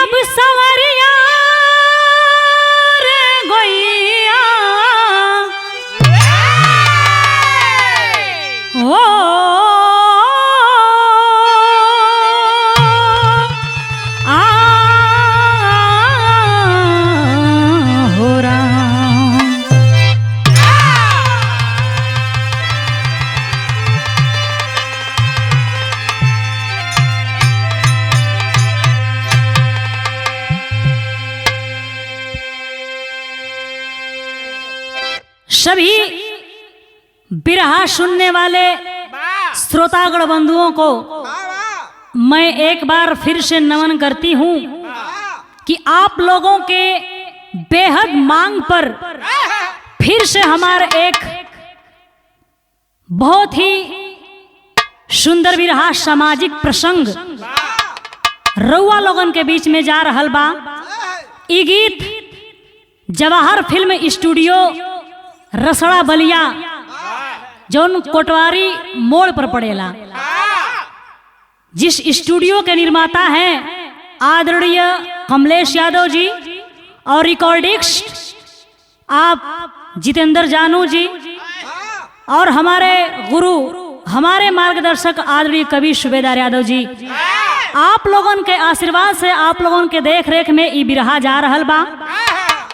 अब सवरिया रे गोइया हो सभी बिरहा सुनने वाले श्रोतागण बंधुओं को मैं एक बार फिर से नमन करती हूँ कि आप लोगों के बेहद मांग पर फिर से हमारा एक बहुत ही सुंदर बिरहा सामाजिक प्रसंग रउआ लोगन के बीच में जा रहल बा। ई गीत जवाहर फिल्म स्टूडियो रसड़ा बलिया जौन कोटवारी मोड़ पर पड़ेला, जिस स्टूडियो के निर्माता हैं आदरणीय कमलेश यादव जी और रिकॉर्डिस्ट आप जितेंद्र जानू जी और हमारे गुरु हमारे मार्गदर्शक आदरणीय कवि सूबेदार यादव जी। आप लोगन के आशीर्वाद से आप लोगन के देख रेख में ई बिरहा जा रहल बा।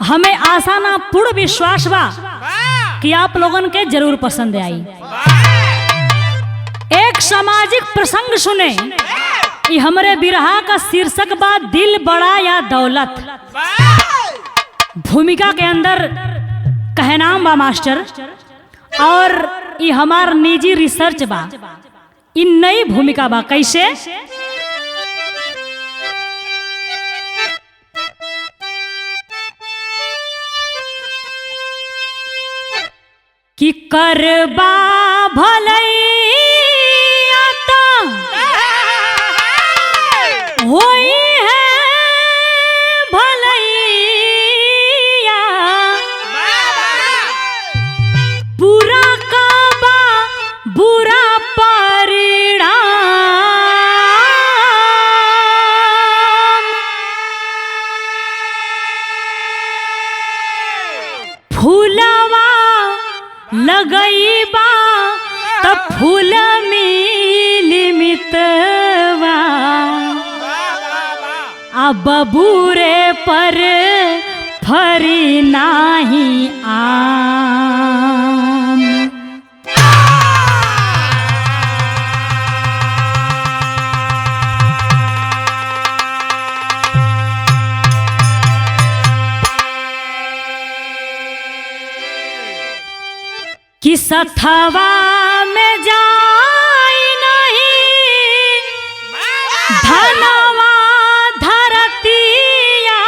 हमें आशा ना पूर्ण विश्वास बा कि आप लोगन के जरूर पसंद आई। एक सामाजिक प्रसंग सुने। ये हमारे बिरहा का शीर्षक बा दिल बड़ा या दौलत। भूमिका के अंदर कहनाम बा मास्टर और ये हमार निजी रिसर्च बा। इन नई भूमिका बा कैसे कि करबा भलैया तो होई है भलैया बुरा काबा बुरा परिणाम फूलवा लगईबा त फूल मिलमितवा अब बबूरे पर फरी नाही आम। कि सथवा में जाई नहीं धनवा धरतिया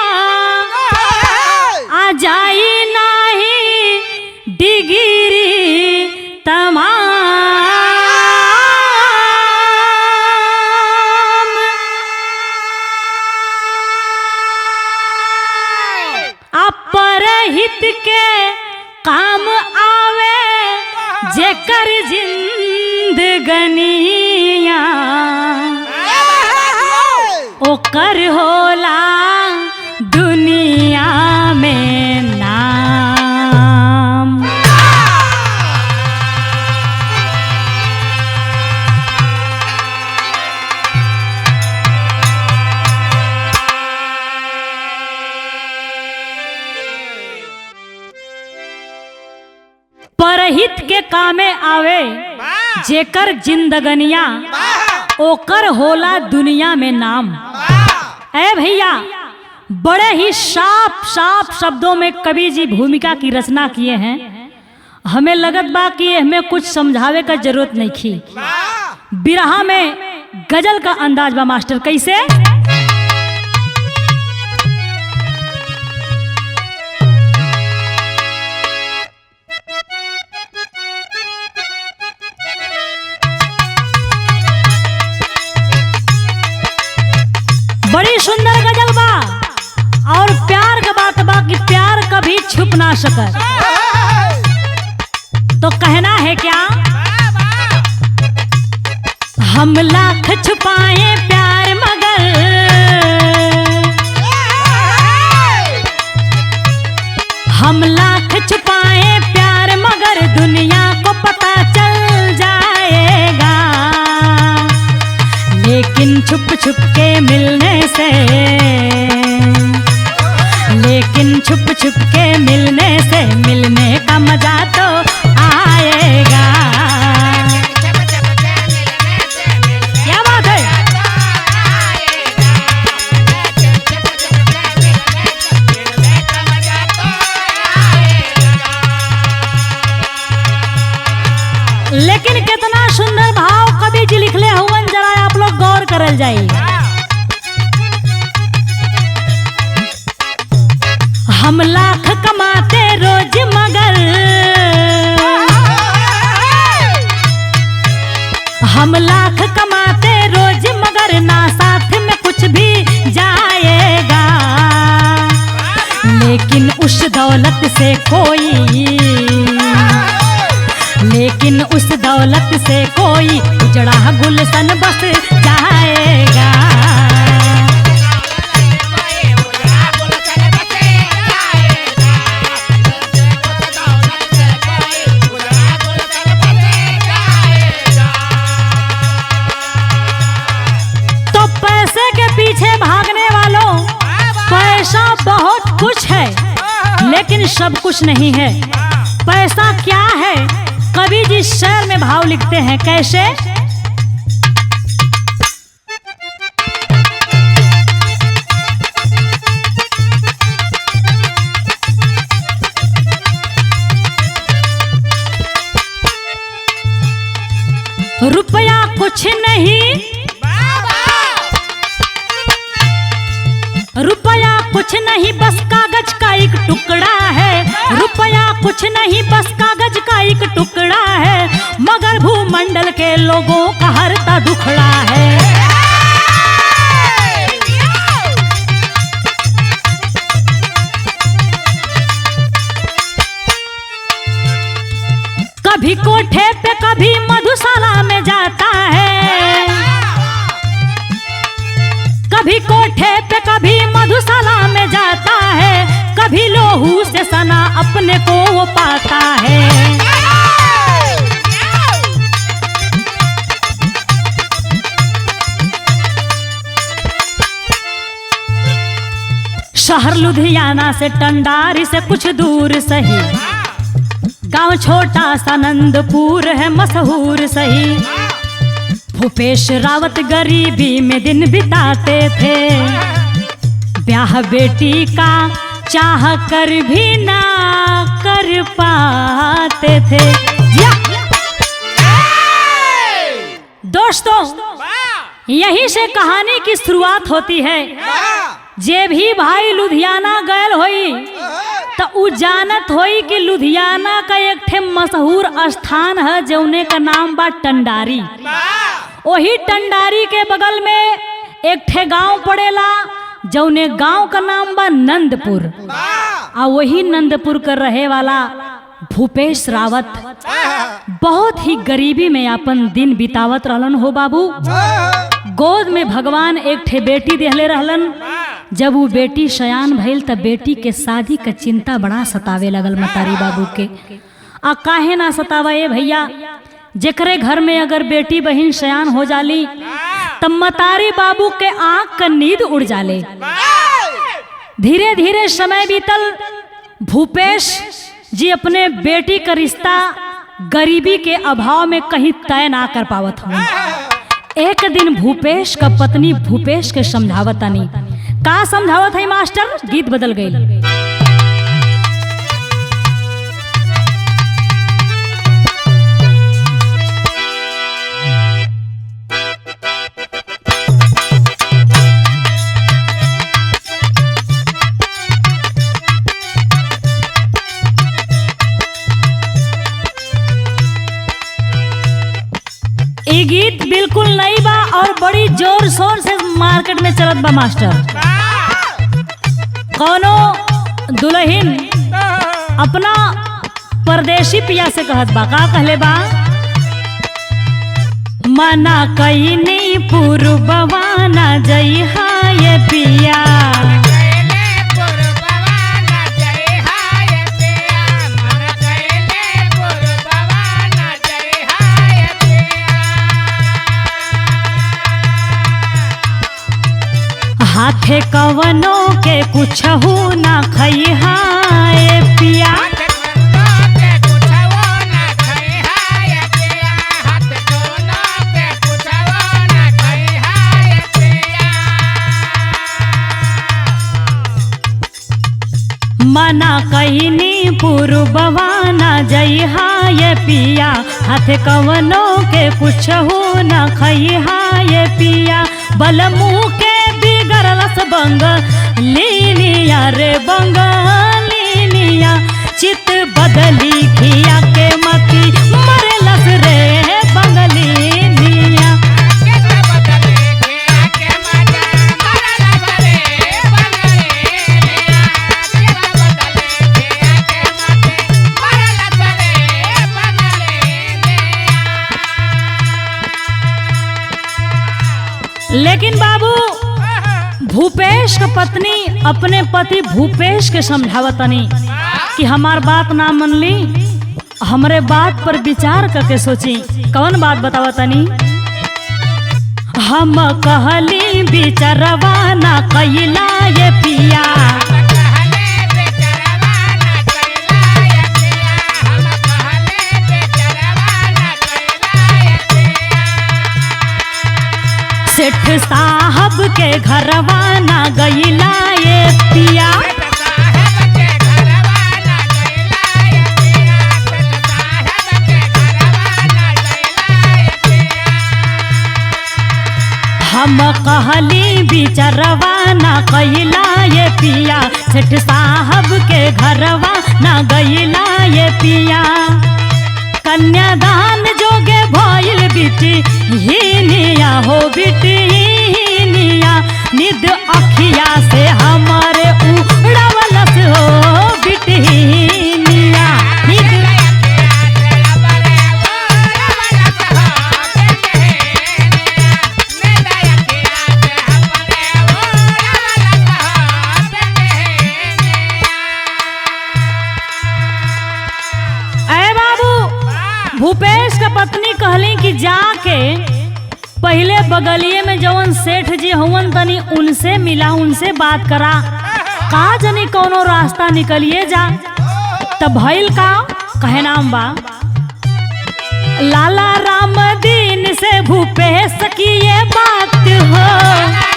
आ जाई नहीं डिगिरी तमाम अपरहित के काम आवे जेकर जिंदगनिया ओकर होला दुनिया में नाम। परहित के कामे आवे जेकर जिंदगनिया ओकर होला दुनिया में नाम। ऐ भैया बड़े ही साफ साफ शब्दों में कवि जी भूमिका की रचना किए हैं। हमें लगत बा कि हमें कुछ समझावे का जरूरत नहीं थी। बिरहा में गजल का अंदाज बा मास्टर कैसे बड़ी सुंदर गजल बा और प्यार का बात बा कि प्यार कभी छुप ना सके। तो कहना है क्या हम लाख छुपाए प्यार मगर हम लाख छुपाए प्यार मगर दुनिया को पता चल जाएगा, लेकिन छुप छुप के मिलने से, लेकिन छुप छुप के मिलने से मिलने का मजा तो आएगा। क्या बात है। लेकिन कितना सुंदर भाव कवि जी लिखले हुवन, जरा आप लोग गौर करल जाइए। हम लाख कमाते रोज मगर, हम लाख कमाते रोज मगर ना साथ में कुछ भी जाएगा, लेकिन उस दौलत से कोई, लेकिन उस दौलत से कोई उजड़ा गुलशन बस जाएगा। तो पैसे के पीछे भागने वालों, पैसा बहुत कुछ है लेकिन सब कुछ नहीं है। पैसा क्या है? कवि जी शेर में भाव लिखते हैं, कैसे? रुपया कुछ नहीं, रुपया कुछ नहीं बस कागज का एक टुकड़ा है, रुपया कुछ नहीं बस कागज का एक टुकड़ा है, मगर भूमंडल के लोगों का हरता दुखड़ा है। कभी कोठे पे कभी मधुशाला में जाता है, कभी कोठे पे कभी मधुशाला में जाता है, कभी लोहू से सना अपने को वो पाता है। शहर लुधियाना से टंडारी से कुछ दूर सही, गांव छोटा सा नंदपुर है मशहूर सही। भूपेश रावत गरीबी में दिन बिताते थे, ब्याह बेटी का चाह कर भी ना कर पाते थे। दोस्तों, यहीं से कहानी की शुरुआत होती है। जे भी भाई लुधियाना गयल होई तो उ जानत होई कि लुधियाना का एक ठे मशहूर स्थान है जौने का नाम बा टंडारी। वही टंडारी के बगल में एक ठे गांव पड़ेला जौने गांव का नाम बा नंदपुर। आ वही नंदपुर कर रहे वाला भूपेश रावत बहुत ही गरीबी में अपन दिन बितावत रहलन हो बाबू। गोद में भगवान एक ठे बेटी देहले रहलन। जब वो बेटी सयान भइल तब बेटी के शादी का चिंता बड़ा सतावे लगल मतारी बाबू के। आ काहे ना सतावा ये भैया, जेकरे घर में अगर बेटी बहन सयान हो जाली तब मतारी बाबू के आंख का नींद उड़ जाले। धीरे धीरे समय बीतल, भूपेश जी अपने बेटी का रिश्ता गरीबी के अभाव में कहीं तय ना कर पावत हूँ। एक दिन भूपेश का पत्नी भूपेश के समझावतानी। का समझावत है मास्टर? गीत बदल गई। ये गीत बिल्कुल नई बा और बड़ी जोर शोर से मार्केट में चलत बा मास्टर। कौनो दुल्हन अपना परदेसी पिया से कहत बा, का कहले बा? मना कई नहीं पूर्ववा ना जइहा ये पिया, हाथे कवनो के कुछ हो ना खइहा ए पिया। मना कहिनी पूर्ववा ना जइहा ये पिया, हाथे कवनो के कुछ हो ना खइहा ये पिया। बलमू के बिगड़लस बंग लीनिया रे बंग लीनिया, चित बदली खिया के मती मरलस रे बंगलीनिया। लेकिन बाबू भूपेश की पत्नी अपने पति भूपेश के समझावतनी कि हमार बात ना मन ली, हमरे बात पर विचार करके सोची। कौन बात बतावतनी? हम कहली बिचरवा ना कइला ये पिया, सेठ साहब के घरवा ना गइला ये पिया। हम कहली बिचरवा ना कइला ये पिया, सेठ साहब के घरवा ना गइला ये पिया। कन्यादान जोगे भइल बिटी हिनिया हो बिटी हिनिया, निद अखिया से हमारे उड़वलस हो बिटी हिनिया। भूपेश का पत्नी कहली कि जाके पहले बगलिए में जवन सेठ जी हुवन तनी उनसे मिला, उनसे बात करा, का जनी कोनो रास्ता निकलिए जा। तब भइल का कहे नाम बा, लाला राम दीन से भूपेश की ये बात हो।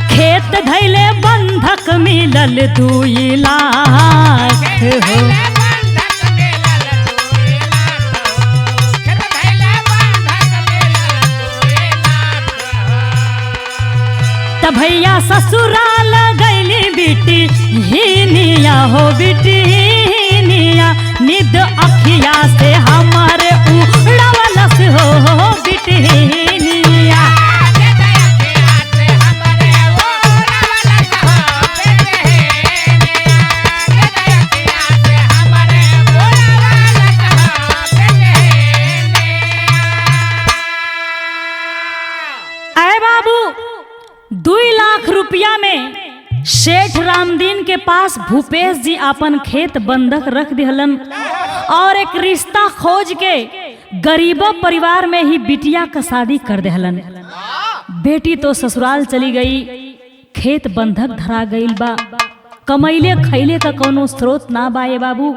खेत धैले बंधक मिलल 2 लाख हो। तब भैया ससुराल गइली बिटी हिनिया हो बिटी हिनिया, निद अखिया से हमारे उड़वलस हो बिटी हिनिया। बाबू 2 लाख रुपया में सेठ रामदीन के पास भूपेश जी अपन खेत बंधक रख दिहलन और एक रिश्ता खोज के गरीब परिवार में ही बिटिया का शादी कर दिहलन। बेटी तो ससुराल चली गई, खेत बंधक धरा गईल बा, कमैले खैले का कोनो स्रोत ना बाए बाबू।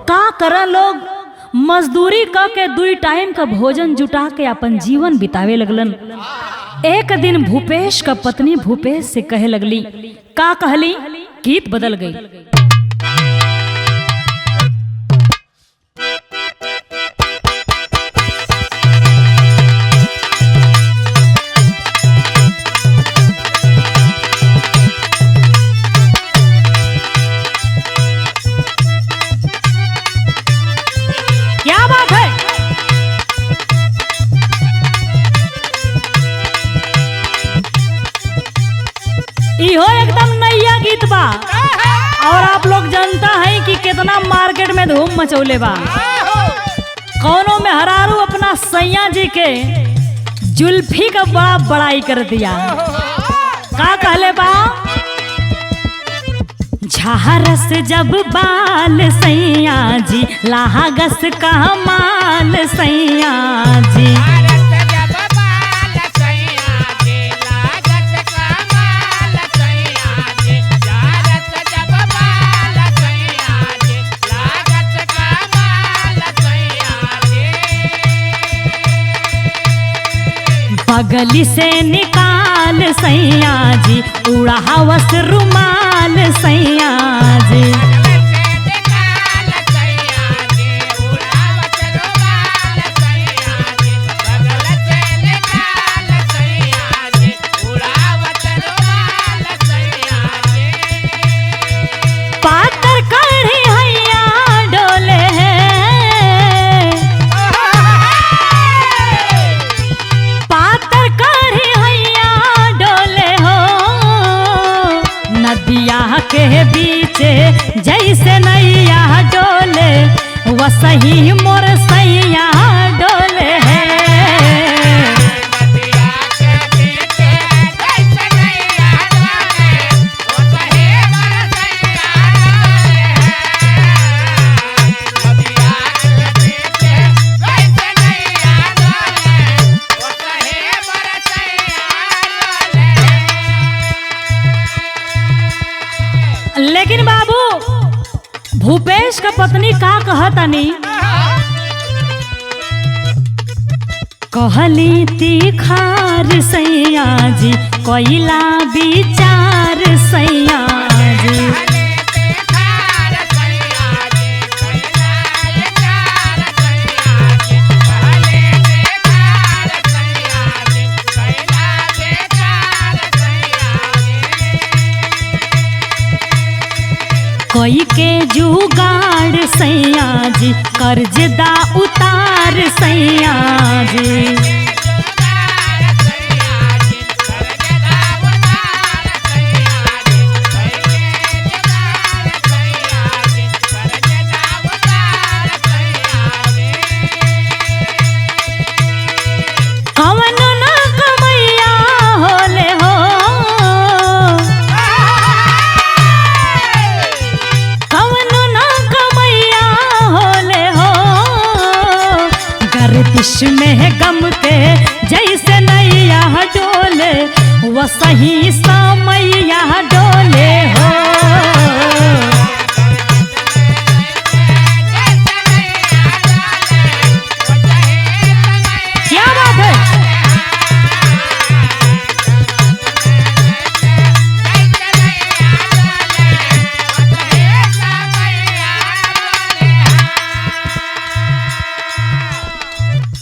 का कर लोग मजदूरी क के 2 टाइम का भोजन जुटा के अपन जीवन बितावे लगलन। एक दिन भूपेश का पत्नी भूपेश से कहे लगली, का कहली? गीत बदल गई। क्या बात है? इहो एकदम नया गीत बा और आप लोग जानता है कि कितना मार्केट में धूम मचौले बा। कौनों में हरारू अपना सैया जी के जुल्फी का बड़ा बड़ाई कर दिया। का कहले बा? झारस जब बाल सैया जी लागस का माल सैया जी। बगली से निकाल सैया जी उड़ावस रुमाल सैया जी। पातर कढ़ी हैया डोले पातर कढ़ी हैया डोले हो नदिया के बीच जैसे नैया डोले वसही मोर सैया डोले है। लेकिन बाबू भूपेश का पत्नी का कहतनी कहली तीखार सैया जी कोइला विचार सैया जी। कोई के जुगाड़ सैया जी कर्जदा उतार सैया जी। कवन न कमैया होले हो कवन न कमैया होले हो गर्दिश में गम के जैसे नैया डोले वसही समैया डोले हो। क्या बात है।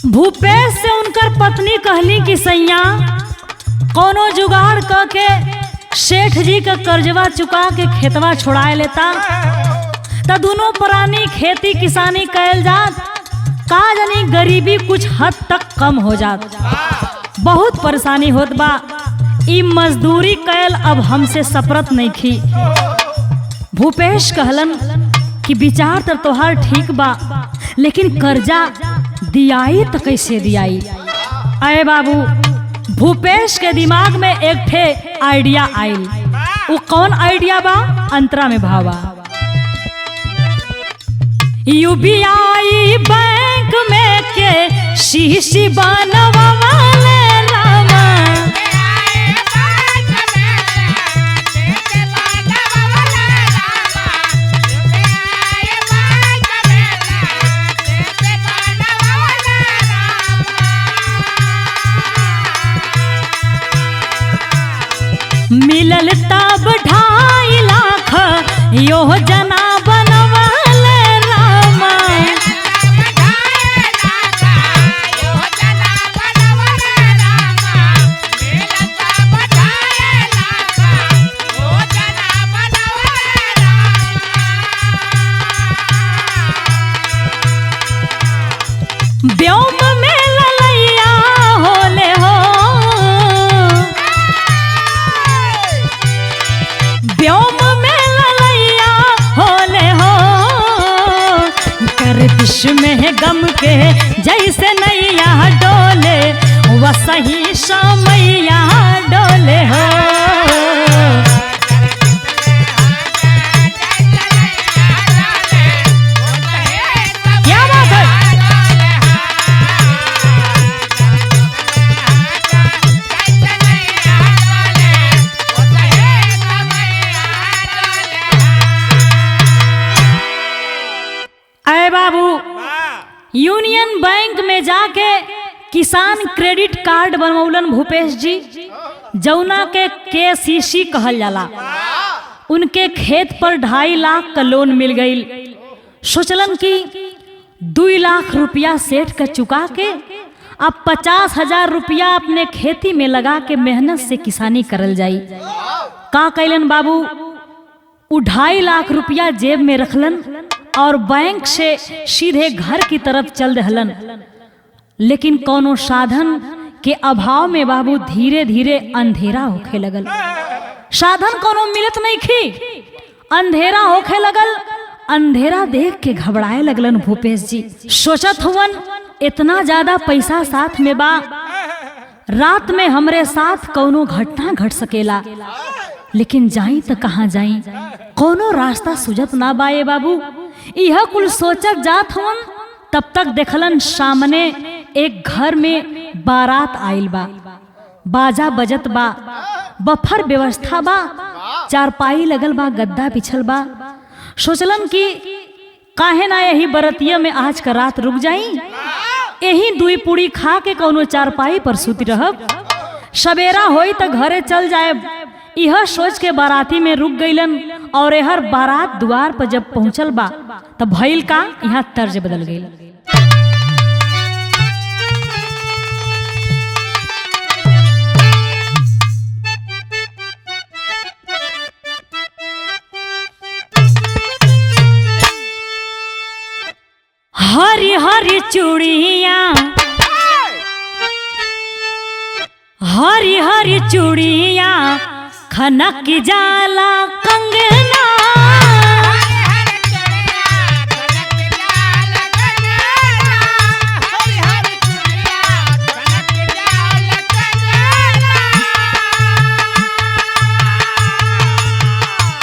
भूपेश से उनकर पत्नी कहली कि सैया कोनो जुगाड़ क के सेठ जी का कर्जवा चुका के खेतवा छोड़ाए लेता त दोनों प्राणी खेती किसानी कैल जात का जानी गरीबी कुछ हद तक कम हो जात। बहुत परेशानी होत बा ई मजदूरी कैल अब हमसे सपरत नहीं खी। भूपेश कहलन कि विचार तो तोहार ठीक बा लेकिन कर्जा दियाई तो कैसे दियाई। अरे बाबू भूपेश के दिमाग में एक ठे आइडिया आइल। वो कौन आइडिया बा अंतरा में भावा। यूबीआई बैंक में के शीशी बनवाले रामा मिलल तब 2.5 लाख योजना बनवाले रामा। व्योम में ललैया होले हो व्योम में ललैया होले हो गर्दिश में गम के जैसे नैया डोले वसही समैया डोले हो। यूनियन बैंक में जाके किसान क्रेडिट कार्ड बनवौलन भूपेश जी, जौना के KCC कहल जाला। उनके खेत पर 2.5 लाख का लोन मिल गई। सोचलन कि 2 लाख रुपया सेठ का चुका के अब 50,000 रुपया अपने खेती में लगा के मेहनत से किसानी करल जाई। का कैलन बाबू, 2.5 लाख रुपया जेब में रखलन और बैंक से सीधे घर की तरफ चल दहलन। लेकिन कोनो साधन के अभाव में बाबू धीरे धीरे अंधेरा होखे लगल। साधन कोनो मिलत नहीं खी, अंधेरा होखे लगल। अंधेरा देख के घबराए लगलन भूपेश जी। सोचत हुवन इतना ज्यादा पैसा साथ में बा, रात में हमरे साथ कोनो घटना घट सकेला, लेकिन जाई तो कहाँ जाई, कोनो रास्ता सुझत ना बाए बाबू। यह कुल सोचत जात हुवन, तब तक देखलन सामने एक घर में बारात आइल बा। बाजा बजत बा, बफर व्यवस्था बा, चारपाई लगल बा, गद्दा बिछल बा। सोचलन कि काहे ना यही बरतिया में आज का रात रुक जाई, यही 2 पूड़ी खा के कोनो चारपाई पर सुती रहब, सवेरा होई तो घरे चल जाए। यह सोच के बाराती में रुक गईलन और यहर बारात द्वार पर जब पहुंचल बा तब भइल का, यहाँ तर्ज बदल गई। हरी हरी चूड़िया, हरी हरी चूड़िया, खनक जाला कंगना।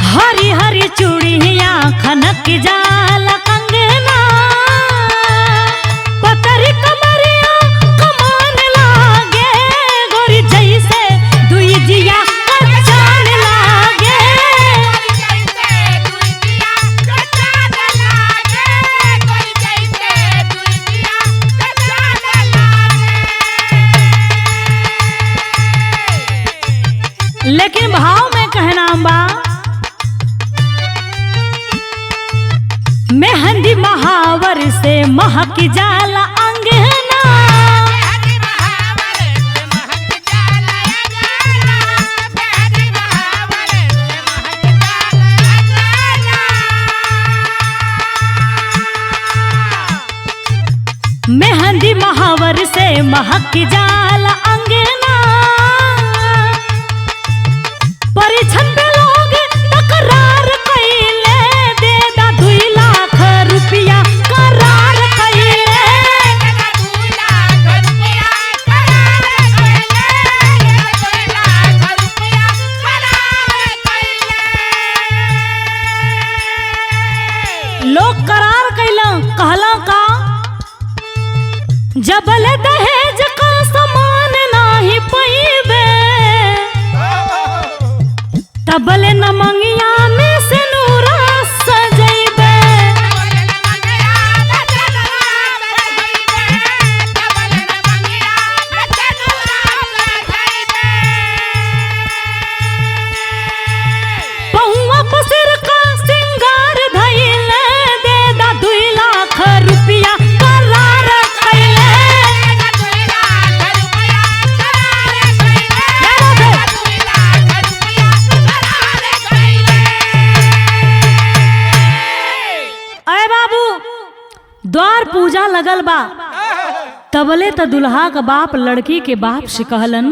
हरी हरी चूड़िया, खनक जाला कंगना। पतरी कमरिया कमान लागे, गोरी जैसे दुई जिया कचान लागे। लेकिन भाव में कहना बा, मेहंदी महावर से महक जाला अंगना। मेहंदी महावर से महक जाला अंगना। परिछन पे लोग तकरार कइले, दे दा 2 लाख रुपया करार कइले। लोग करार कइला, कहला का, जबल दहेज का सामान नाही पइबे, तबले न मंगिया में से नूरा सजैबे। पहुआ पसिर का सिंगार धइले, दे दा 2 लाख रुपया करार कइले। अरे बाबू, द्वार पूजा लगल बा, तबले तो दुल्हा का बाप लड़की के बाप से कहलन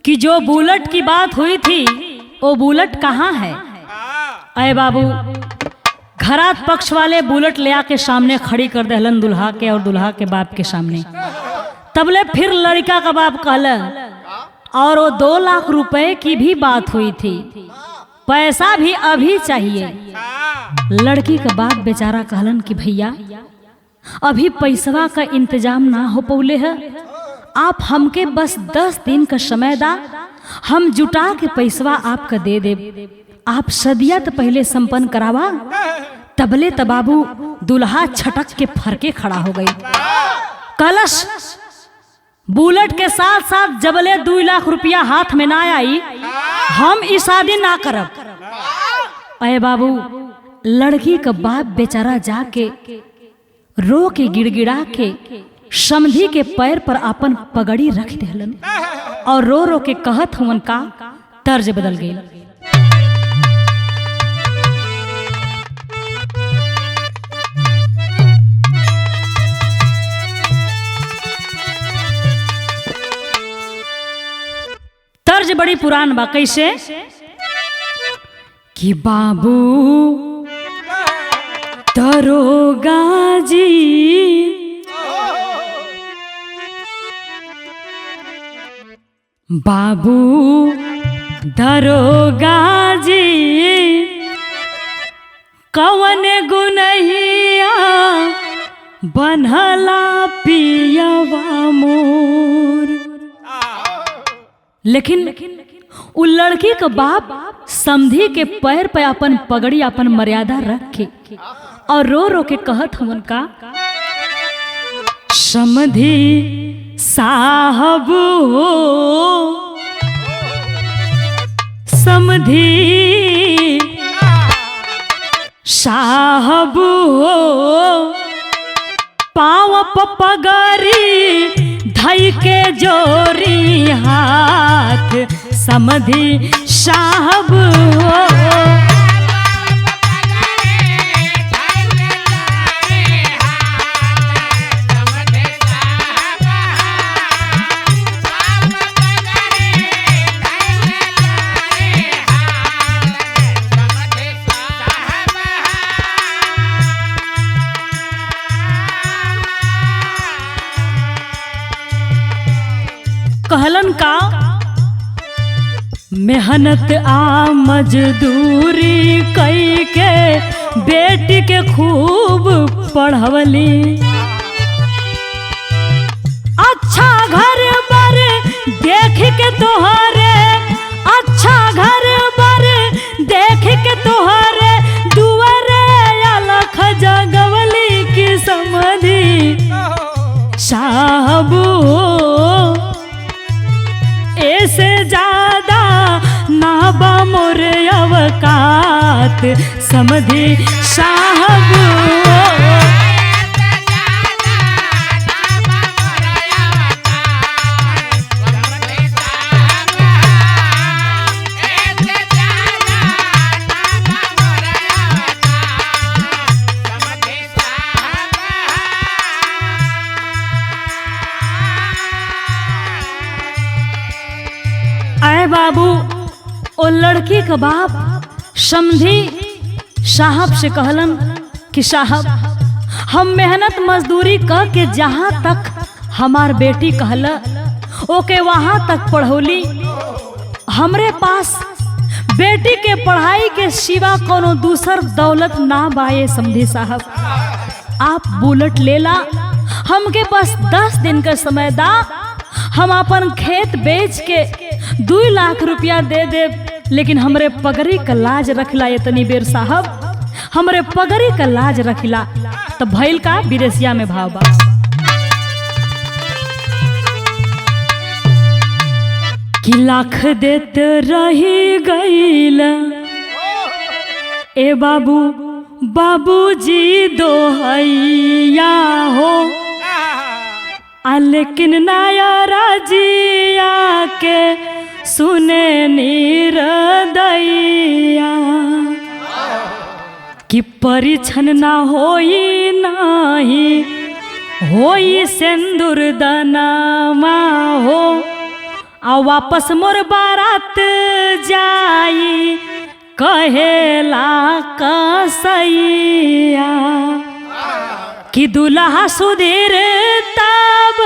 कि जो बुलेट की बात हुई थी वो बुलेट कहाँ है। अरे बाबू, घरात पक्ष वाले बुलेट ले आके सामने खड़ी कर दहलन दुल्हा के और दुल्हा के बाप के सामने। तबले फिर लड़का का बाप कहलन, और वो 2 लाख रुपए की भी बात हुई थी, पैसा भी अभी चाहिए। लड़की का बाप बेचारा कहलन कि भैया अभी पैसवा का इंतजाम ना हो पौले है, आप हमके बस 10 दिन का समय दा, हम जुटा के पैसवा आपका दे दे। आप सदिया तो पहले संपन्न करावा, तबले तबाबू दुल्हा छटक के फरके खड़ा हो गई। कलश बुलेट के साथ साथ जबले 2 लाख रुपया हाथ में ना आई, हम ई शादी ना करब। अरे बाबू, लड़की का बाप बेचारा जाके रो के गिड़गिड़ा के समधी के पैर पर अपन पगड़ी रख देलन और रो रो के कहत हुवन का तर्ज बदल गई। तर्ज बड़ी पुरान बा, कैसे कि बाबू दरोगा जी बाबू दरोगा जी कवन गुनहिया बनहला पियवा मोर। लेकिन उ लड़की का बाप समधी के पैर पे अपन पगड़ी अपन मर्यादा रख के और रो रो के कहत हमन का समधी साहब हो, समधी साहब हो, पाव पगड़ी धई के जोरी हाथ समधी साहब हो। कहलन का मेहनत आ मजदूरी कई के बेटी के खूब पढ़वली, अच्छा घर बर देख के तोहरे, अच्छा घर बर देख के तोहरे दुआरे अलख जगवली की समधी साहब ऐसे ज्यादा ना बा मोर अवकात समधी साहब। अरे बाबू, ओ लड़की का बाप समधी साहब से कहलन कि साहब हम मेहनत मजदूरी कर के जहाँ तक हमार बेटी कहला ओके वहाँ तक पढ़ौली, हमरे पास बेटी के पढ़ाई के सिवा कोनो दूसर दौलत ना बाए समधी साहब, आप बुलेट लेला, हमके पास 10 दिन का समय दा, हम अपन खेत बेच के 2 लाख रुपया दे दे, लेकिन हमरे पगड़ी का लाज रखला इतनी बेर साहब, हमरे पगड़ी का लाज रखला। तो भइल का विदेशिया में भाव बा कि लाख देत रही गईल ए बाबू, बाबूजी दोहैया हो, लेकिन नया राजिया के सुने निर्दया कि परिछन ना होई नाही होई सिंदूर दनमा हो, आ वापस मोर बारात जाई कहेला कसैया कि दुल्हा सुधीर तब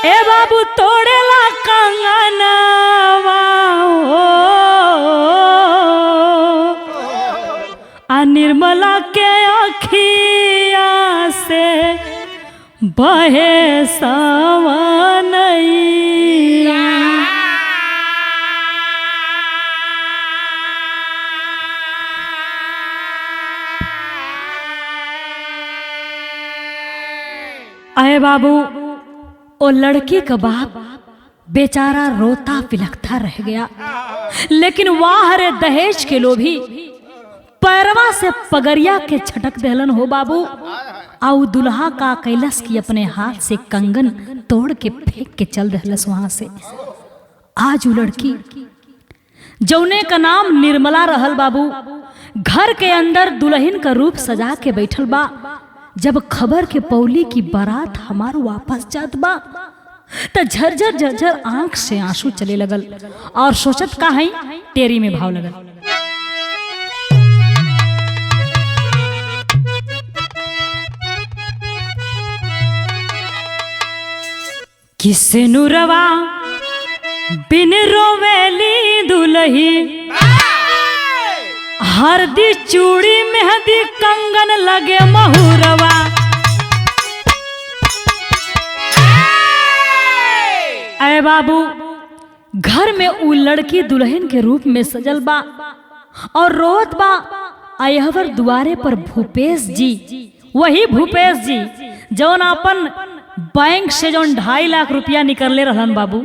ए बाबू तोड़ेला कंगनवा हो, आ निर्मला के अखिया से बहे सवनैया। अरे बाबू, ओ लड़की का बाप बेचारा रोता पिलखता रह गया। लेकिन वाह रे दहेज के लोभी, पैरवा से पगरिया के छटक देहलन हो बाबू। आउ दुल्हा का कैलस की अपने हाथ से कंगन तोड़ के फेंक के चल दहलस वहां से। आज वो लड़की जौने का नाम निर्मला रहल बाबू, घर के अंदर दुल्हन का रूप सजा के बैठल बा। जब खबर के पौली की बारात हमार वापस जात बा त झरझर झरझर आंख से आंसू चले लगल और सोचत का है टेरी में भाव लगल। किसे नुरवा बिन रोवेली दुलही, हरदी चूड़ी मेहंदी कंगन लगे महुरवा। अरे बाबू, घर में उ लड़की दुल्हन के रूप में सजल बा और रोत बा। अयहवर दुआरे पर भूपेश जी, वही भूपेश जी जौन अपन बैंक से जौन 2.5 लाख रुपया निकलले रहलन बाबू।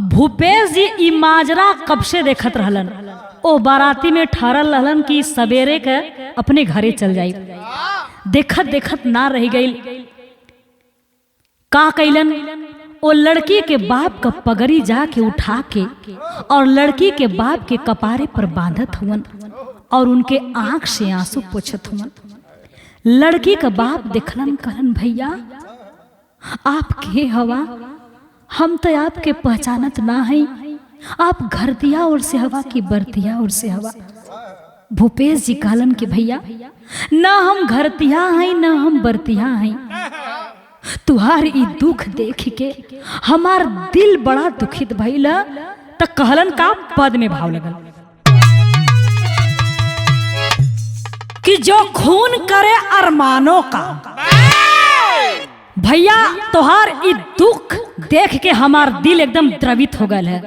भूपेश जी ई माजरा कब से देखत रहलन। ओ बाराती में ठहरल रहलन कि सवेरे के अपने घरे चल जाई। देखत देखत ना रह गई। का कैलन, ओ लड़की के बाप का पगड़ी जाके उठा के और लड़की के बाप के कपारे पर बांधत हुवन और उनके आंख से आंसू पोछत हुवन। लड़की का बाप देखलन, कहलन भैया आप के हवा, हम तो आपके पहचानत ना है। आप घर दिया और से हवा की बरतिया और से हवा। भूपेश जी कहलन कि भैया ना हम घरतिया हैं ना हम बरतिया हैं। तुहार ई दुख देख के हमार दिल बड़ा दुखित भइल। त कहलन का पद में भाव लगल कि जो खून करे अरमानों का, भैया तोहार ई दुख देख के हमार दिल एकदम द्रवित हो गल है।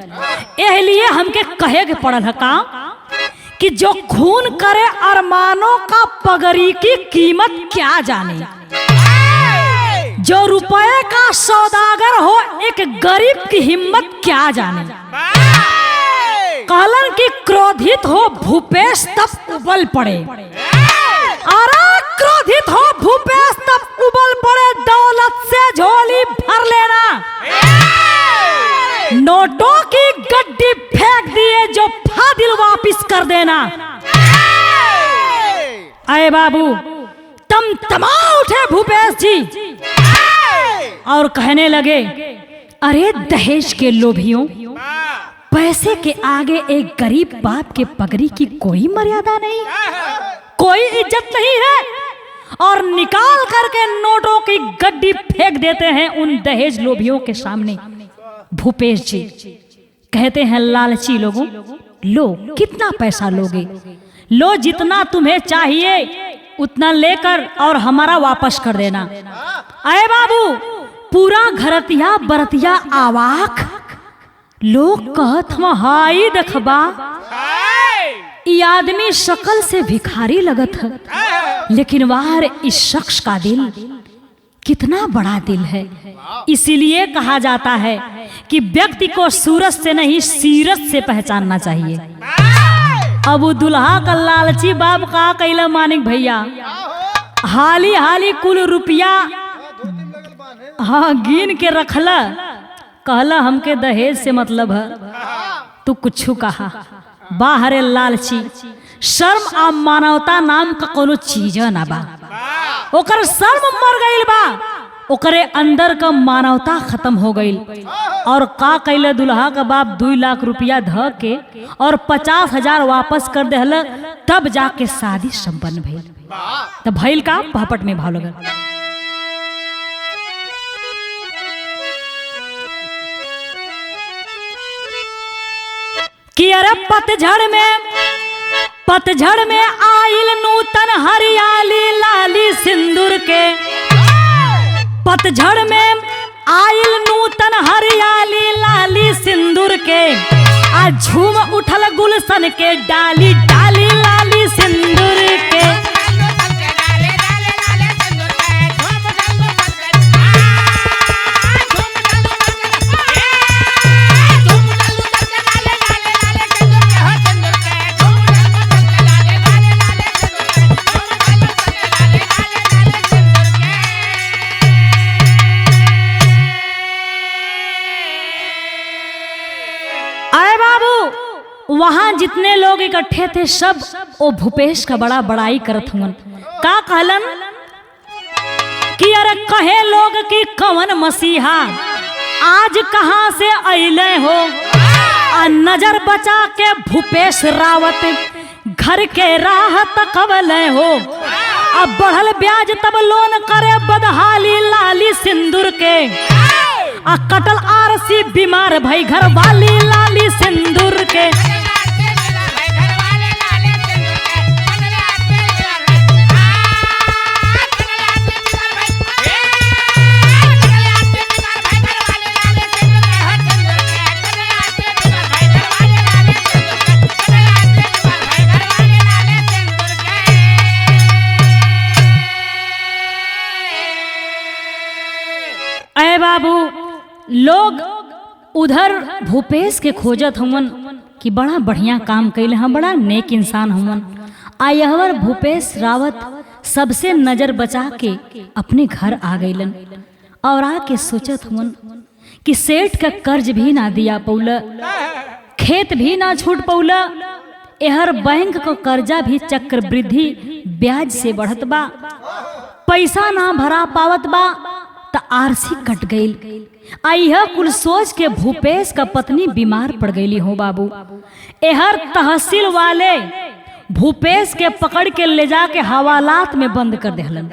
एह लिए हमके कहे के पड़ल है का कि जो खून करे अरमानों का पगड़ी की कीमत क्या जाने। जो रुपए का सौदागर हो एक गरीब की हिम्मत क्या जाने। कहलन कि क्रोधित हो भूपेश तब उबल पड़े। अरे क्रोधित हो भूपेश तब उबल पड़े, दौलत से झोली भर लेना। नोटों की गड्डी फेंक दिए जो फादिल वापिस कर देना। अरे बाबू, तमा उठे भूपेश जी और कहने लगे, अरे दहेज के लोभियों, पैसे के आगे एक गरीब बाप के पगड़ी की कोई मर्यादा नहीं, कोई इज्जत नहीं है। और निकाल करके नोटों की गड्डी फेंक देते हैं उन दहेज लोभियों के सामने। भूपेश जी कहते हैं, लालची लोगों, लो कितना पैसा लोगे, लो जितना तुम्हें चाहिए उतना लेकर और हमारा वापस कर देना। अरे बाबू, पूरा घरतिया बरतिया आवाक लोग कहत हम हाई देखबा, ये आदमी शकल से भिखारी लगत है, लेकिन वाह इस शख्स का दिल कितना बड़ा दिल है। इसीलिए कहा जाता है कि व्यक्ति को सूरत से नहीं सीरत से पहचानना चाहिए। अब वो दुल्हा का लालची बाप का कैला मानिक भैया, हाली हाली कुल रुपया हाँ गिन के रखला, कहला हमके दहेज से मतलब है। तू कुछ कहा बाहरे लालची, शर्म आ मानवता नाम का कोनो चीज ना बा। ओकर शर्म मर गईल बा, ओकरे अंदर का मानवता खत्म हो गईल। और का कैले दुल्हा का बाप 2 लाख रुपया ध के और 50,000 वापस कर देहल, तब जाके शादी संपन्न भइल। तब भइल का पहपट में भाव लगल। कि अरे पतझड़ में आइल नूतन हरियाली लाली सिंदूर के, पतझड़ में आइल नूतन हरियाली लाली सिंदूर के, आ झूम उठल गुलशन के डाली डाली लाली सिंदूर के। वहां जितने लोग इकट्ठे थे सब ओ भूपेश का बड़ा बड़ाई करत हुन। का कहलन कि अरे कहे लोग कि कवन मसीहा आज कहां से अइले हो, आ नजर बचा के भूपेश रावत घर के राह तकवले हो। अब बढ़ल ब्याज तब लोन करे बदहाली लाली सिंदूर के, आ कटल आरसी बीमार भई घर वाली लाली सिंदूर के। अरे बाबू लोग उधर भूपेश के खोजत हुवन कि बड़ा बढ़िया काम कैले हम, बड़ा नेक इंसान हुवन। आयहवर भूपेश रावत सबसे नजर बचा के अपने घर आ गईलन और आके सोचत हुवन कि सेठ का कर्ज भी ना दिया पौला, खेत भी ना छूट पौला, एहर बैंक को कर्जा भी चक्रवृद्धि ब्याज से बढ़त बा, पैसा ना भरा पावत बा त आरसी कट गईल। यह कुल सोच के भूपेश का पत्नी बीमार पड़ गई हो बाबू। एहर तहसील वाले भूपेश के पकड़ के ले जाके हवालात में बंद कर देहलन।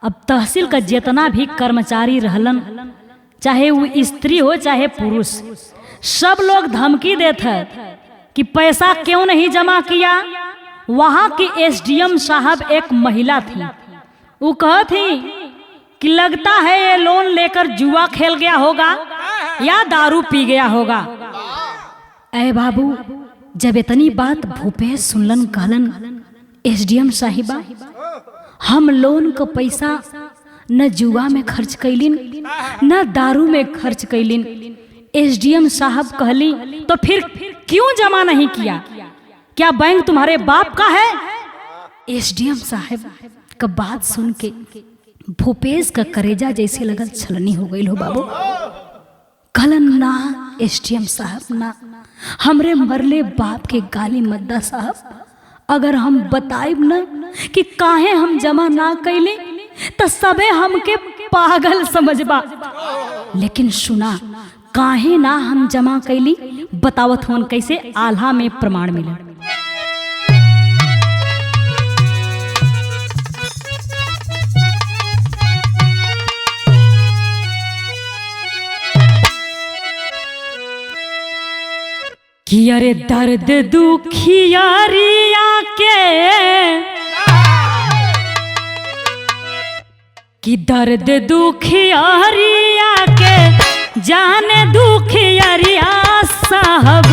अब तहसील का जितना भी कर्मचारी रहलन, चाहे वो स्त्री हो चाहे पुरुष, सब लोग धमकी देते कि पैसा क्यों नहीं जमा किया। वहां की एसडीएम साहब एक महिला थी, वो कहती कि लगता है ये लोन लेकर जुआ खेल गया होगा या दारू पी गया होगा। ऐ बाबू जब इतनी बात भूपेश सुनलन कहलन, एसडीएम साहिबा हम लोन का पैसा न जुआ में खर्च कैलिन न दारू में खर्च कैलिन। एसडीएम साहब कहली तो फिर क्यों जमा नहीं किया, क्या बैंक तुम्हारे बाप का है? एसडीएम साहब का बात सुन के भूपेश का करेजा जैसे लगल छलनी हो गई हो बाबू। कहलन ना एसडीएम साहब ना, हमरे मरले बाप के गाली मद्दा साहब, अगर हम बताइब न कि काहे हम जमा ना कैले तो सबे हमके पागल समझबा, लेकिन सुना काहे ना हम जमा कैली बतावत हन कैसे। आल्हा में प्रमाण मिला। कि अरे दर्द दुखियारिया के, कि दर्द दुखियारिया के जाने दुखियारिया साहब,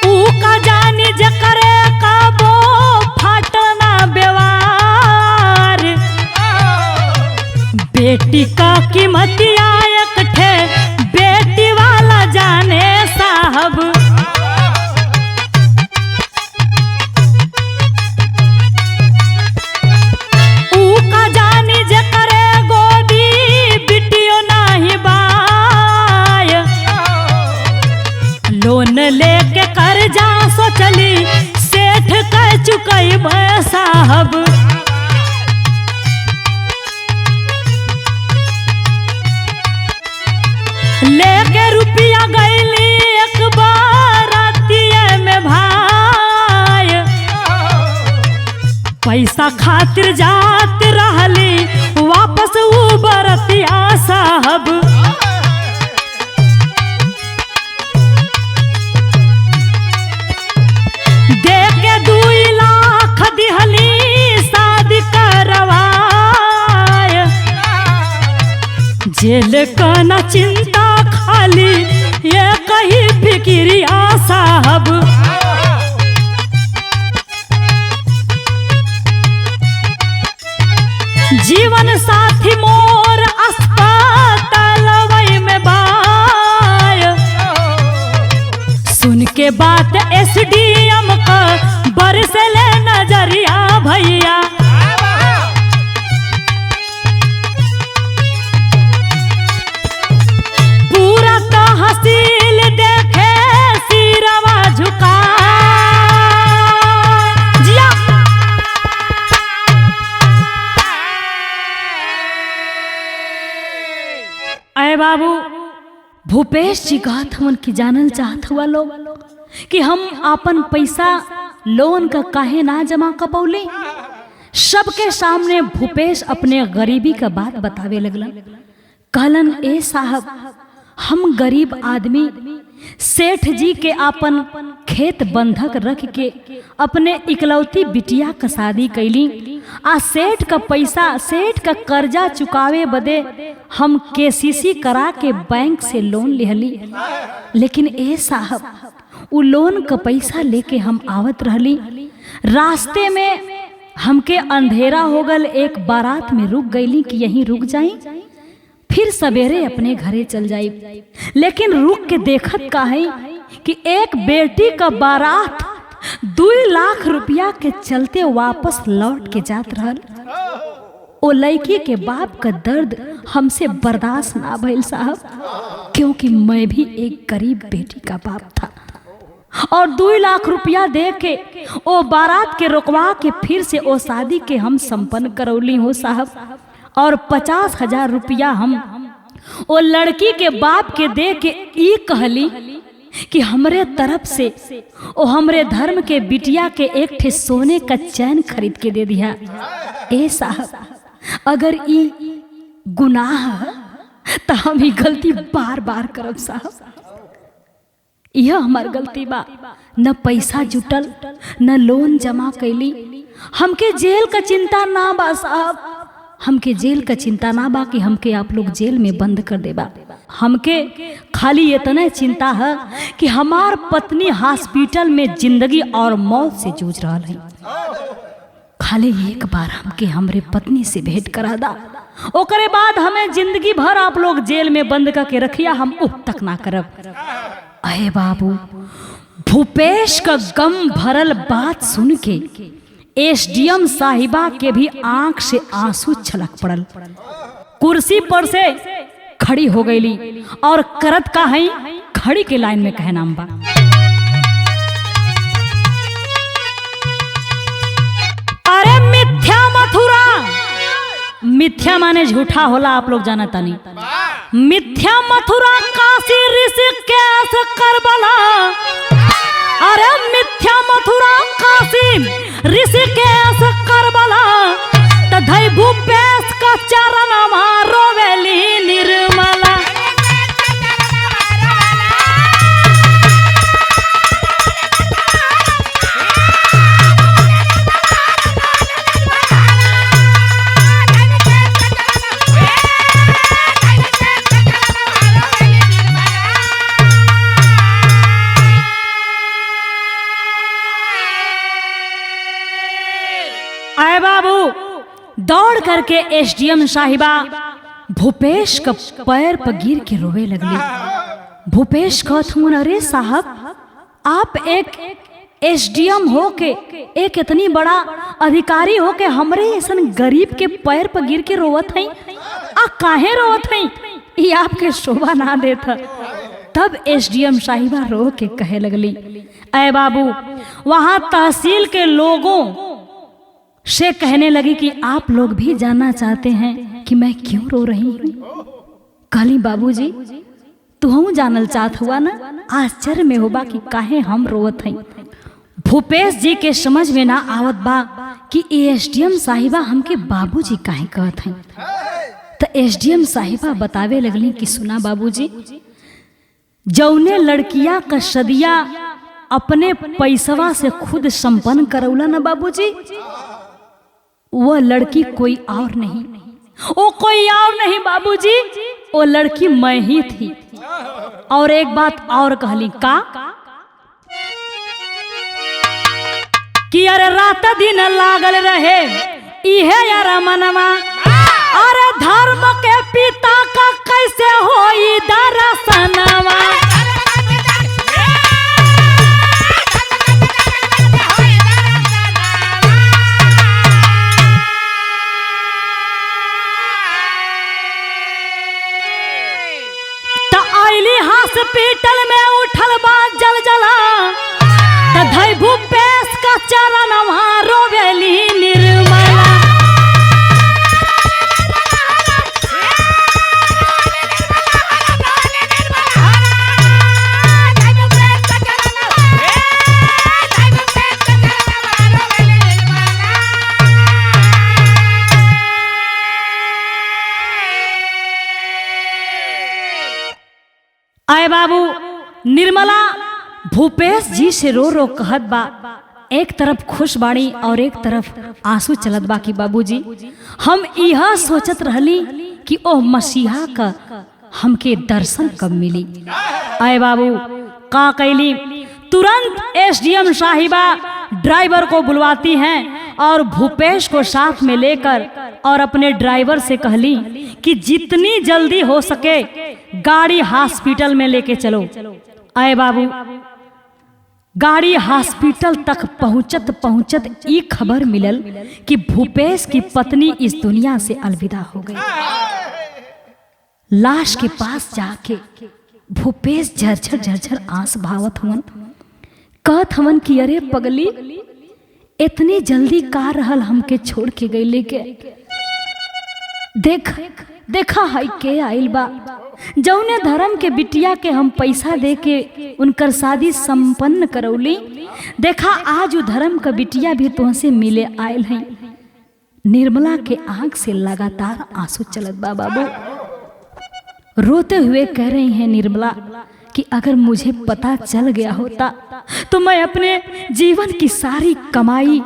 ऊ का जानी जकरे का वो फाटना व्यवहार, बेटी का कीमतिया एक ठे बेटी वाला जाने साहब। ऊ का जानी जे करे गोदी बिटियो नाही बाय, लोन लेके कर्जा सोचली सेठ कह चुकई साहब। लेके रुपया गईली एक बारातिये में भाई, पैसा खातिर जात रहली वापस ऊ बरतिया साहब। दे के 2 लाख दिहली शादी करवाए, जेल का न चिंता खाली ये कही फिक्रिया साहब। जीवन साथी मोर अस्पताल में बाय, सुन के बात एसडीएम का बरसले नजरिया भैया। बाबू, भूपेश जी कहत हमन की जानल चाहत हुआ लोग कि हम अपन पैसा लोन का काहे ना जमा कर पौले। सबके सामने भूपेश अपने गरीबी का बात बतावे लगलन। कहलन, ए साहब, हम गरीब आदमी सेठ जी के अपन खेत बंधक रख के अपने इकलौती बिटिया का शादी कैली। आ सेठ का पैसा, सेठ का कर्जा चुकावे बदे हम केसीसी करा के बैंक से लोन लेहली। लेकिन ए साहब, उ लोन का पैसा लेके हम आवत रहली, रास्ते में हमके अंधेरा हो गल, एक बारात में रुक गईली कि यहीं रुक जाई, फिर सवेरे अपने घरे चल जाई। लेकिन रुक के देखत का है कि एक बेटी का बारात 2 लाख रुपया के चलते वापस लौट के जात रहल। ओ लड़की के बाप का दर्द हमसे बर्दाश्त ना भइल साहब, क्योंकि मैं भी एक गरीब बेटी का बाप था। और 2 लाख रुपया दे के ओ बारात के रोकवा के फिर से ओ शादी के हम संपन्न करौली हो साहब। और 50,000 रुपया हम ओ लड़की के बाप के दे के ई कहली कि हमरे तरफ से ओ हमरे धर्म के बिटिया के एक ठे सोने का चैन खरीद के दे दिया। ए साहब, अगर ई गुनाह तो हम ई गलती बार बार करब साहब। यह हमार गलती बा, न पैसा जुटल न लोन जमा कैली। हमके जेल का चिंता ना बा साहब, हमके जेल का चिंता ना बा कि हमके आप लोग जेल में बंद कर देबा। हमके खाली इतना चिंता है कि हमार पत्नी हॉस्पिटल में जिंदगी और मौत से जूझ रहा है। खाली एक बार हमके हमरे पत्नी से भेंट करा दा, ओकरे बाद हमें जिंदगी भर आप लोग जेल में बंद करके रखिया, हम उप तक ना करब। अरे बाबू, भूपेश का गम भरल बात सुन के एसडीएम साहिबा के भी आंख से आंसू छलक पड़ल। कुर्सी पर से खड़ी हो गईली और करत का है खड़ी के लाइन में कहे नाम बा। अरे मिथ्या मथुरा, मिथ्या माने झूठा होला, आप लोग जाना तानी। मिथ्या मथुरा काशी ऋषिकेश करबला। अरे मिथ्या मथुरा काशी ऋषिकेश करबला, तधई भूपेश का चरण रोवेली निर्मला। आए बाबू, दौड़ करके एसडीएम साहिबा भूपेश का पैर पर गिर के रोवे लगली। भूपेश कहत हूँ, अरे साहब, आप एक एसडीएम हो के, एक इतनी बड़ा अधिकारी हो के हमरे ऐसन गरीब के पैर पर गिर के रोवत हैं, आ काहे रोवत हैं? ये आपके शोभा ना देता। तब एसडीएम साहिबा रो के कहे लगली, अरे बाबू, वहां तहसील के लोगों से कहने लगी कि आप लोग भी जानना चाहते हैं कि मैं क्यों रो रही हूँ। कहली, बाबूजी, तुम जानल चाहत हुआ ना, आश्चर्य में होबा कि काहे हम रोवत हैं। भूपेश जी के समझ में ना आवत बा कि एसडीएम साहिबा हमके बाबूजी काहे कहत हैं। तो एसडीएम साहिबा बतावे लगली कि सुना बाबूजी, जौने लड़किया का सदिया अपने पैसवा से खुद संपन्न करौला ना बाबूजी, वो लड़की कोई और नहीं, वो कोई और नहीं बाबूजी, वो लड़की मैं ही थी। और एक बात और कहली, का कि अरे रात दिन लागल रहे इहे यार मनवा, अरे धर्म के पिता का कैसे होई दर्शनवा। हॉस्पिटल में उठल बा जल जला, तधई भूपेश का चरण रोवेली निर्मला। बाबू निर्मला भूपेश जी से रो रो कहत बा, एक तरफ खुश बाड़ी और एक तरफ आंसू चलत बा कि बाबूजी हम यह सोचत रहली कि ओह मसीहा का हमके दर्शन कब मिली। आए बाबू का कैली, तुरंत एसडीएम साहिबा ड्राइवर को बुलवाती हैं और भूपेश को साथ में लेकर और अपने ड्राइवर से कहली कि जितनी जल्दी हो सके गाड़ी हॉस्पिटल में लेके चलो। आए बाबू गाड़ी हॉस्पिटल तक पहुंचत पहुंचत ये खबर मिलल कि भूपेश की पत्नी इस दुनिया से अलविदा हो गई। लाश के पास जाके भूपेश झरझर झरझर आंस भावत हुन, कहत हवन कि अरे पगली इतनी जल्दी का रहल हमके छोड़ के गई, लेके देखा है के आइल बा जौने धर्म के बिटिया के हम पैसा दे के उनकर शादी संपन्न करौली, देखा आज वो धर्म का बिटिया भी तुमसे मिले आयल है। निर्मला के आंख से लगातार आंसू चलत बा बाबू। रोते हुए कह रही हैं निर्मला कि अगर मुझे पता चल गया होता तो मैं अपने जीवन की सारी कमाई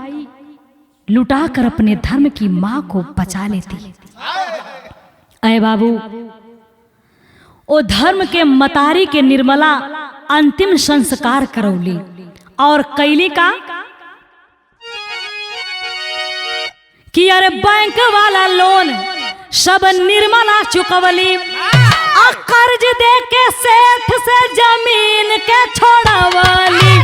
लुटाकर अपने धर्म की मां को बचा लेती। अय बाबू ओ धर्म के मतारी के निर्मला अंतिम संस्कार करौली और कैली का कि अरे बैंक वाला लोन सब निर्मला चुकवली, कर्ज दे के सेठ से जमीन के छोड़वली।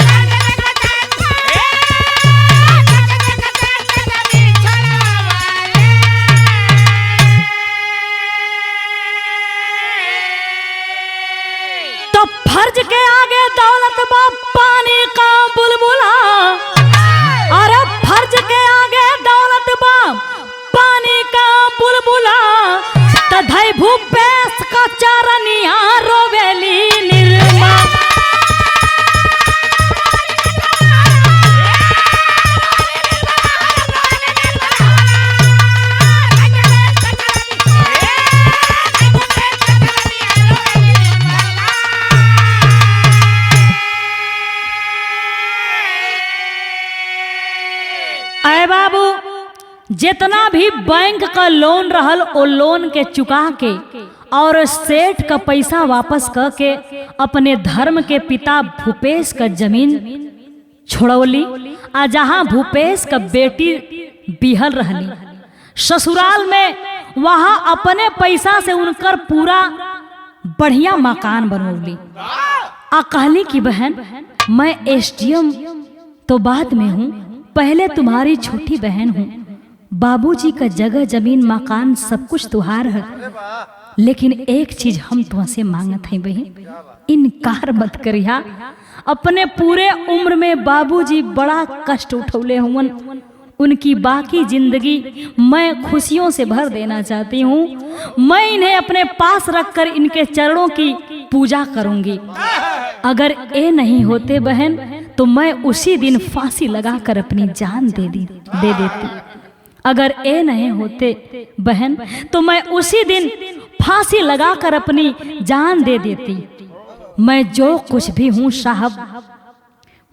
तो फर्ज के आगे दौलत बा पानी का बुलबुला, अरे फर्ज के आगे दौलत बा पानी का बुलबुला, तधई भूपेश का चरनिया रोवेली निर्मला। अरे बाबू जितना भी बैंक का लोन रहल ओ लोन के चुका के और सेठ का पैसा वापस करके अपने धर्म के पिता भूपेश का जमीन छोड़वली। आ जहां भूपेश का बेटी बिहल रहली ससुराल में, वहां अपने पैसा से उनकर पूरा बढ़िया मकान बनवली। आ कहली कि बहन मैं एसडीएम तो बाद में हूँ, पहले तुम्हारी छोटी बहन हूँ, बाबूजी का जगह जमीन मकान सब कुछ तुहार है, लेकिन एक चीज हम तुमसे मांगत हैं बहन, इनकार मत करिया। अपने पूरे उम्र में बाबूजी बड़ा कष्ट उठौले हुए, उनकी बाकी जिंदगी मैं खुशियों से भर देना चाहती हूँ। मैं इन्हें अपने पास रखकर इनके चरणों की पूजा करूंगी। अगर ये नहीं होते बहन तो मैं उसी दिन फांसी लगाकर अपनी जान दे देती। अगर ये नहीं होते बहन तो मैं उसी दिन फांसी लगाकर अपनी जान दे देती। मैं जो कुछ भी हूँ साहब,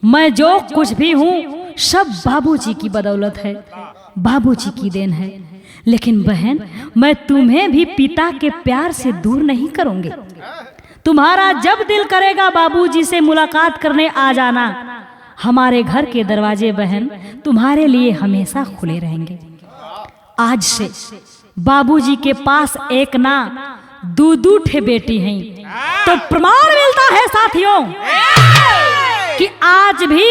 मैं जो कुछ भी हूँ सब बाबूजी की बदौलत है, बाबूजी की देन है। लेकिन बहन मैं तुम्हें भी पिता के प्यार से दूर नहीं करूंगी। तुम्हारा जब दिल करेगा बाबूजी से मुलाकात करने आ जाना। हमारे घर के दरवाजे बहन तुम्हारे लिए हमेशा खुले रहेंगे। आज से बाबूजी के पास एक ना दू ठे बेटी हैं, तो प्रमाण मिलता है साथियों कि आज भी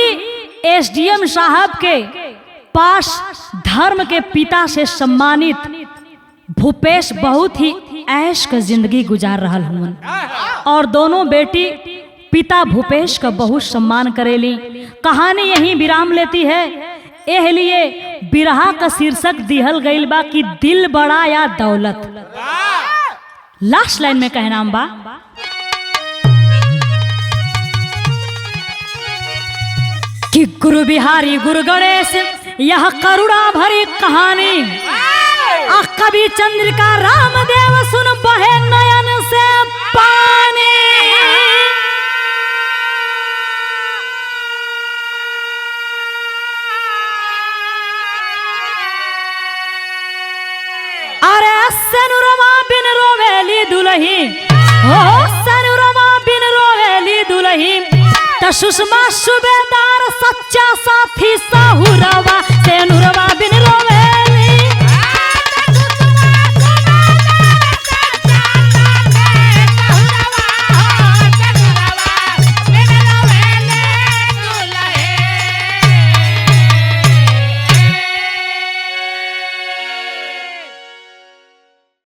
एसडीएम साहब के पास धर्म के पिता से सम्मानित भूपेश बहुत ही ऐश का जिंदगी गुजार रहा हूँ और दोनों बेटी पिता भूपेश का बहुत सम्मान करेली। कहानी यही विराम लेती है। एह लिए बिरहा का शीर्षक दिहल गईल बा कि दिल बड़ा या दौलत। लास्ट लाइन में कहना बा कि गुरु बिहारी गुरु गणेश यह करुणा भरी कहानी। कवि चंद्रिका रामदेव सुन बहे नयन से पानी। बिन रोवेली दुलही हो सनुरवा बिन रोवेली दुलही त सुषमा सुबेदार सच्चा साथी साहुरवा सनुरवा